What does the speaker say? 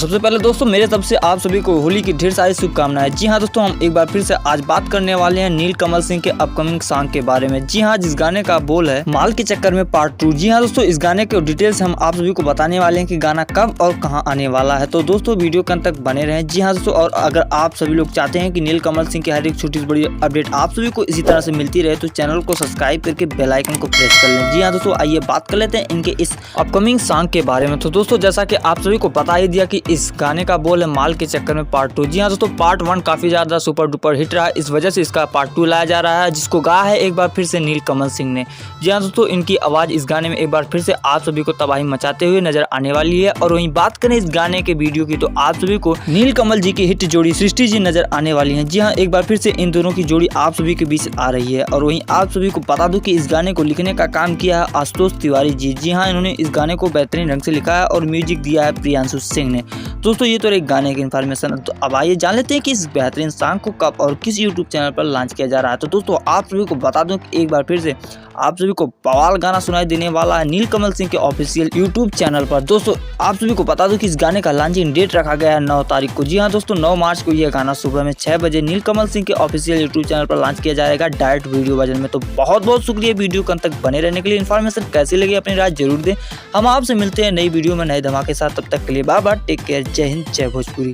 सबसे पहले दोस्तों मेरे तरफ से आप सभी को होली की ढेर सारी शुभकामनाएं। जी हाँ दोस्तों, हम एक बार फिर से आज बात करने वाले हैं नीलकमल सिंह के अपकमिंग सॉन्ग के बारे में। जी हाँ, जिस गाने का बोल है माल के चक्कर में पार्ट 2। जी हाँ दोस्तों, इस गाने के डिटेल्स हम आप सभी को बताने वाले हैं कि गाना कब और कहां आने वाला है। तो दोस्तों वीडियो के अंत तक बने रहें। जी हाँ दोस्तों, और अगर आप सभी लोग चाहते हैं कि नीलकमल सिंह की हर एक छोटी से बड़ी अपडेट आप सभी को इसी तरह से मिलती रहे तो चैनल को सब्सक्राइब करके बेल आइकन को प्रेस कर लें। जी हाँ दोस्तों, आइए बात कर लेते हैं इनके इस अपकमिंग सॉन्ग के बारे में। तो दोस्तों जैसा कि आप सभी को बता ही दिया कि इस गाने का बोल है माल के चक्कर में पार्ट 2। जी हाँ दोस्तों, पार्ट 1 काफी ज्यादा सुपर डुपर हिट रहा है, इस वजह से इसका पार्ट 2 लाया जा रहा है, जिसको गाया है एक बार फिर से नीलकमल सिंह ने। जी हाँ दोस्तों, इनकी आवाज इस गाने में एक बार फिर से आप सभी को तबाही मचाते हुए नजर आने वाली है। और वहीं बात करें इस गाने के वीडियो की तो आप सभी को नीलकमल जी की हिट जोड़ी सृष्टि जी नजर आने वाली है। जी हाँ, एक बार फिर से इन दोनों की जोड़ी आप सभी के बीच आ रही है। और वहीं आप सभी को बता दूं कि इस गाने को लिखने का काम किया है आशुतोष तिवारी जी। जी हाँ, इन्होंने इस गाने को बेहतरीन ढंग से लिखा है और म्यूजिक दिया है प्रियांशु सिंह ने। दोस्तों ये तो एक गाने की इन्फॉर्मेशन। तो अब आइए जान लेते हैं कि इस बेहतरीन सॉन्ग को कब और किस यूट्यूब चैनल पर लॉन्च किया जा रहा है। तो दोस्तों आप सभी को बता दूं कि एक बार फिर से आप सभी को बवाल गाना सुनाई देने वाला है नीलकमल सिंह के ऑफिशियल यूट्यूब चैनल पर। दोस्तों आप सभी को बता दूं कि इस गाने का लॉन्चिंग डेट रखा गया है 9 तारीख को। जी हाँ दोस्तों, 9 मार्च को यह गाना सुबह में 6 बजे नीलकमल सिंह के ऑफिशियल यूट्यूब चैनल पर लॉन्च किया जाएगा डायरेक्ट वीडियो वर्जन में। तो बहुत बहुत शुक्रिया वीडियो के अंत तक बने रहने के लिए। इन्फॉर्मेशन कैसी लगी अपनी राय जरूर दें। हम आपसे मिलते हैं नई वीडियो में नए धमाके के साथ। तब तक के लिए बाय बाय, टेक केयर, जय हिंद, जय भोजपुरी।